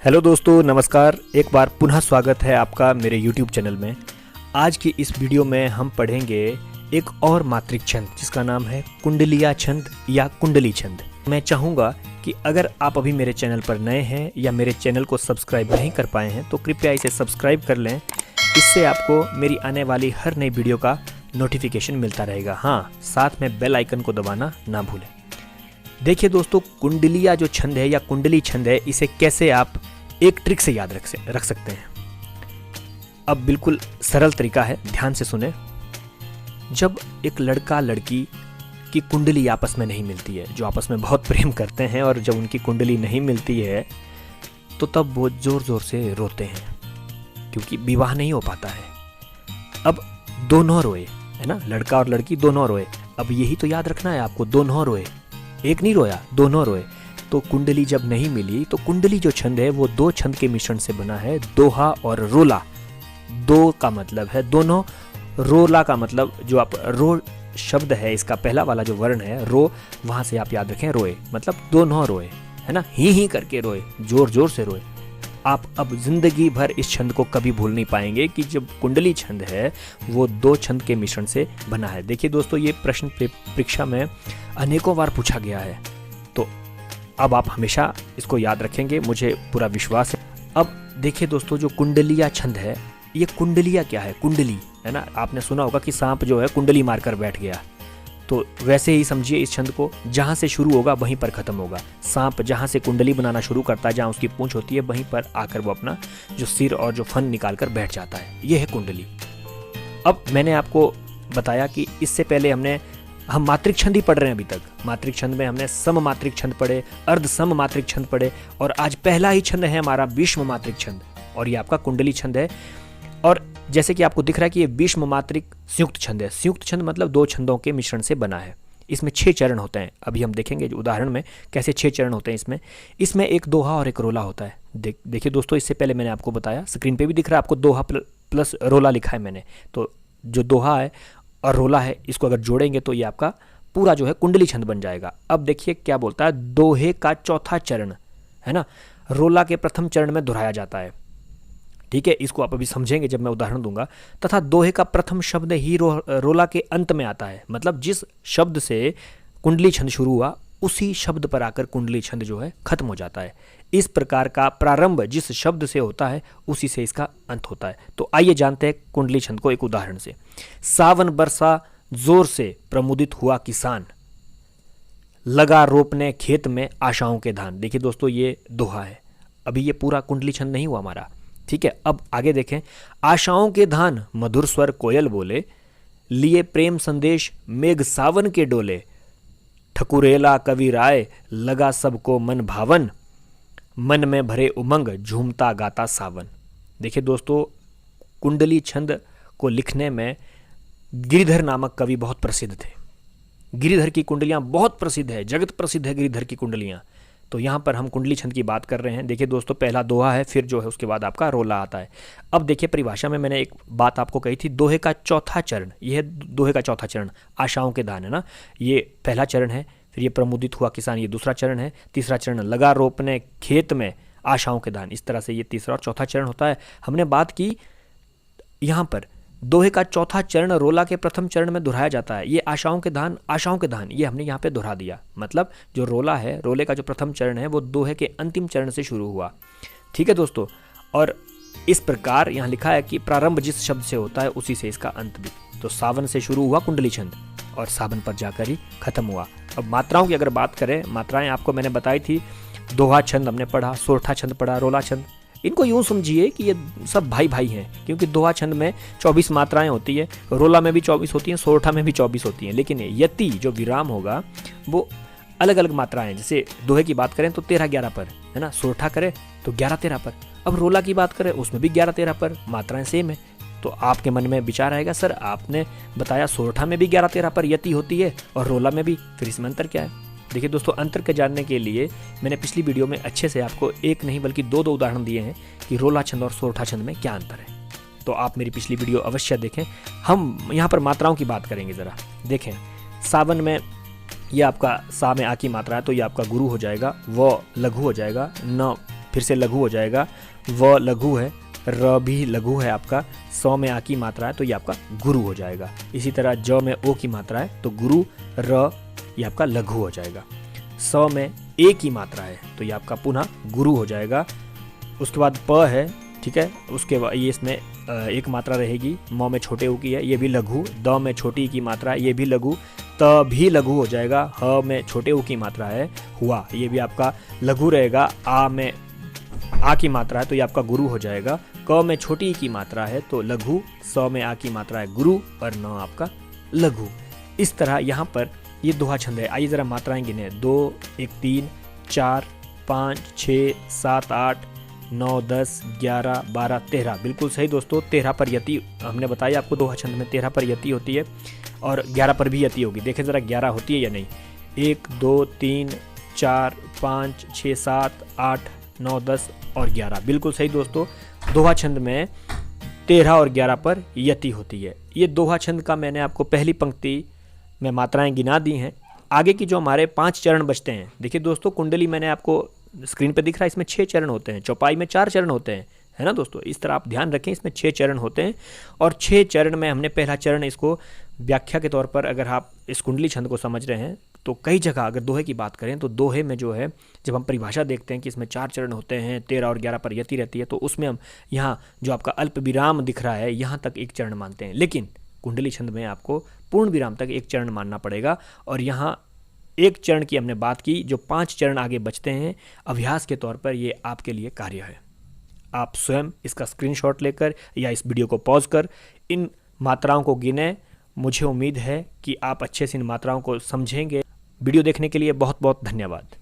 Hello दोस्तों, नमस्कार। एक बार पुनः स्वागत है आपका मेरे YouTube चैनल में। आज की इस वीडियो में हम पढ़ेंगे एक और मात्रिक छंद जिसका नाम है कुंडलिया छंद या कुंडली छंद। मैं चाहूँगा कि अगर आप अभी मेरे चैनल पर नए हैं या मेरे चैनल को सब्सक्राइब नहीं कर पाए हैं तो कृपया इसे सब्सक्राइब कर लें। इससे आपको मेरी आने वाली हर नई वीडियो का नोटिफिकेशन मिलता रहेगा। हाँ, साथ में बेल आइकन को दबाना ना भूलें। देखिए दोस्तों, कुंडलिया जो छंद है या कुंडली छंद है, इसे कैसे आप एक ट्रिक से याद रख सकते हैं। अब बिल्कुल सरल तरीका है, ध्यान से सुने। जब एक लड़का लड़की की कुंडली आपस में नहीं मिलती है, जो आपस में बहुत प्रेम करते हैं, और जब उनकी कुंडली नहीं मिलती है तो तब वो जोर जोर से रोते हैं क्योंकि विवाह नहीं हो पाता है। अब दोनों रोए, है ना, लड़का और लड़की दोनों रोए। अब यही तो याद रखना है आपको, दोनों रोए, एक नहीं रोया, दोनों रोए। तो कुंडली जब नहीं मिली तो कुंडली जो छंद है वो दो छंद के मिश्रण से बना है, दोहा और रोला। दो का मतलब है दोनों, रोला का मतलब जो आप रो शब्द है, इसका पहला वाला जो वर्ण है रो, वहां से आप याद रखें रोए, मतलब दोनों रोए, है ना, ही करके रोए, जोर जोर से रोए। आप अब जिंदगी भर इस छंद को कभी भूल नहीं पाएंगे कि जब कुंडली छंद है वो दो छंद के मिश्रण से बना है। देखिए दोस्तों, ये प्रश्न परीक्षा में अनेकों बार पूछा गया है, तो अब आप हमेशा इसको याद रखेंगे, मुझे पूरा विश्वास है। अब देखिए दोस्तों, जो कुंडलिया छंद है, ये कुंडलिया क्या है, कुंडली, है ना। आपने सुना होगा कि सांप जो है कुंडली मारकर बैठ गया, तो वैसे ही समझिए इस छंद को, जहाँ से शुरू होगा वहीं पर खत्म होगा। सांप जहाँ से कुंडली बनाना शुरू करता है, जहाँ उसकी पूंछ होती है, वहीं पर आकर वो अपना जो सिर और जो फन निकाल कर बैठ जाता है। ये है कुंडली। अब मैंने आपको बताया कि इससे पहले हम मात्रिक छंद ही पढ़ रहे हैं अभी तक। मात्रिक छंद में हमने सम मात्रिक छंद पढ़े, अर्ध सम मात्रिक छंद पढ़े, और आज पहला ही छंद है हमारा विषम मात्रिक छंद, और ये आपका कुंडली छंद है। और जैसे कि आपको दिख रहा है कि ये विषम मात्रिक संयुक्त छंद है। संयुक्त छंद मतलब दो छंदों के मिश्रण से बना है। इसमें 6 चरण होते हैं। अभी हम देखेंगे उदाहरण में कैसे 6 चरण होते हैं। इसमें एक दोहा और एक रोला होता है। देखिए दोस्तों, इससे पहले मैंने आपको बताया, स्क्रीन पे भी दिख रहा है आपको, दोहा प्लस रोला लिखा है मैंने। तो जो दोहा है और रोला है, इसको अगर जोड़ेंगे तो ये आपका पूरा जो है कुंडली छंद बन जाएगा। अब देखिए क्या बोलता है, दोहे का चौथा चरण, है ना, रोला के प्रथम चरण में दोहराया जाता है। ठीक है, इसको आप अभी समझेंगे जब मैं उदाहरण दूंगा। तथा दोहे का प्रथम शब्द ही रोला के अंत में आता है, मतलब जिस शब्द से कुंडली छंद शुरू हुआ उसी शब्द पर आकर कुंडली छंद जो है खत्म हो जाता है। इस प्रकार का प्रारंभ जिस शब्द से होता है उसी से इसका अंत होता है। तो आइए जानते हैं कुंडली छंद को एक उदाहरण से। सावन बरसा जोर से प्रमुदित हुआ किसान, लगा रोपने खेत में आशाओं के धान। देखिए दोस्तों, ये दोहा है। अभी ये पूरा कुंडली छंद नहीं हुआ हमारा। ठीक है, अब आगे देखें। आशाओं के धान मधुर स्वर कोयल बोले, लिए प्रेम संदेश मेघ सावन के डोले, ठकुरेला कवि राय लगा सबको मन भावन, मन में भरे उमंग झूमता गाता सावन। देखिए दोस्तों, कुंडली छंद को लिखने में गिरिधर नामक कवि बहुत प्रसिद्ध थे। गिरिधर की कुंडलियां बहुत प्रसिद्ध है, जगत प्रसिद्ध है गिरिधर की कुंडलियां। तो यहाँ पर हम कुंडली छंद की बात कर रहे हैं। देखिए दोस्तों, पहला दोहा है, फिर जो है उसके बाद आपका रोला आता है। अब देखिए परिभाषा में मैंने एक बात आपको कही थी, दोहे का चौथा चरण। यह है दोहे का चौथा चरण, आशाओं के धान, है ना, ये पहला चरण है। फिर ये प्रमुदित हुआ किसान, ये दूसरा चरण है। तीसरा चरण लगा रोपने खेत में आशाओं के धान। इस तरह से ये तीसरा और चौथा चरण होता है। हमने बात की यहाँ पर दोहे का चौथा चरण रोला के प्रथम चरण में दोहराया जाता है। ये आशाओं के धान ये हमने यहाँ पे दोहरा दिया। मतलब जो रोला है, रोले का जो प्रथम चरण है वो दोहे के अंतिम चरण से शुरू हुआ। ठीक है दोस्तों, और इस प्रकार यहाँ लिखा है कि प्रारंभ जिस शब्द से होता है उसी से इसका अंत भी। तो सावन से शुरू हुआ कुंडली छंद और सावन पर जाकर ही खत्म हुआ। अब मात्राओं की अगर बात करें, मात्राएं आपको मैंने बताई थी। दोहा छंद हमने पढ़ा, सोरठा छंद पढ़ा, रोला छंद। इनको यूँ समझिए कि ये सब भाई भाई हैं, क्योंकि दोहा छंद में 24 मात्राएं होती है, रोला में भी 24 होती हैं, सोरठा में भी 24 होती हैं। लेकिन यति जो विराम होगा वो अलग अलग मात्राएं हैं। जैसे दोहे की बात करें तो 13-11 पर, है ना, सोरठा करें तो 11-13 पर। अब रोला की बात करें उसमें भी 11-13 पर, मात्राएं सेम है। तो आपके मन में विचार आएगा, सर आपने बताया सोरठा में भी 11-13 पर यति होती है और रोला में भी, फिर इसमें अंतर क्या है? देखिए दोस्तों, अंतर के जानने के लिए मैंने पिछली वीडियो में अच्छे से आपको एक नहीं बल्कि दो उदाहरण दिए हैं कि रोला छंद और सोरठा छंद में क्या अंतर है। तो आप मेरी पिछली वीडियो अवश्य देखें। हम यहाँ पर मात्राओं की बात करेंगे। ज़रा देखें, सावन में ये आपका सा में आ की मात्रा है, तो ये आपका गुरु हो जाएगा, वो लघु हो जाएगा, न फिर से लघु हो जाएगा, व लघु है, र भी लघु है आपका, सौ में आ की मात्रा है तो ये आपका गुरु हो जाएगा। इसी तरह ज में ओ की मात्रा है तो गुरु, र ये आपका लघु हो जाएगा। सौ में ए की मात्रा है तो ये आपका पुनः गुरु हो जाएगा। उसके बाद प है, ठीक है, उसके बाद ये इसमें एक मात्रा रहेगी, म में छोटे ऊ की है, ये भी लघु, द में छोटी की मात्रा है, ये भी लघु, त भी लघु हो जाएगा, ह में छोटे ऊ की मात्रा है, हुआ, ये भी आपका लघु रहेगा, आ में आ की मात्रा है तो ये आपका गुरु हो जाएगा, क में छोटी की मात्रा है तो लघु, स में आ की मात्रा है गुरु और न आपका लघु। इस तरह यहाँ पर ये दोहा छंद है। आइए ज़रा मात्राएं गिने, 2, 1, 3, 4, 5, 6, 7, 8, 9, 10, 11, 12, 13। बिल्कुल सही दोस्तों, 13 पर यति हमने बताया आपको, दोहा छंद में 13 पर यति होती है और 11 पर भी यति होगी। देखें ज़रा 11 होती है या नहीं। 1, 2, 3, 4, 5, 6, 7, 8, 9, 10 और 11। बिल्कुल सही दोस्तों, दोहा छंद में 13 और 11 पर यति होती है। ये दोहा छंद का मैंने आपको पहली पंक्ति में मात्राएं गिना दी हैं। आगे की जो हमारे 5 चरण बचते हैं, देखिए दोस्तों, कुंडली मैंने आपको स्क्रीन पे दिख रहा है, इसमें 6 चरण होते हैं, चौपाई में 4 चरण होते हैं, है ना दोस्तों। इस तरह आप ध्यान रखें, इसमें 6 चरण होते हैं और 6 चरण में हमने पहला चरण इसको व्याख्या के तौर पर, अगर आप इस कुंडली छंद को समझ रहे हैं तो कई जगह अगर दोहे की बात करें तो दोहे में जो है, जब हम परिभाषा देखते हैं कि इसमें 4 चरण होते हैं, 13 और 11 पर यति रहती है, तो उसमें हम यहाँ जो आपका अल्प विराम दिख रहा है यहाँ तक एक चरण मानते हैं, लेकिन कुंडली छंद में आपको पूर्ण विराम तक एक चरण मानना पड़ेगा। और यहाँ एक चरण की हमने बात की, जो 5 चरण आगे बचते हैं, अभ्यास के तौर पर ये आपके लिए कार्य है। आप स्वयं इसका स्क्रीनशॉट लेकर या इस वीडियो को पॉज कर इन मात्राओं को गिनें। मुझे उम्मीद है कि आप अच्छे से इन मात्राओं को समझेंगे। वीडियो देखने के लिए बहुत बहुत धन्यवाद।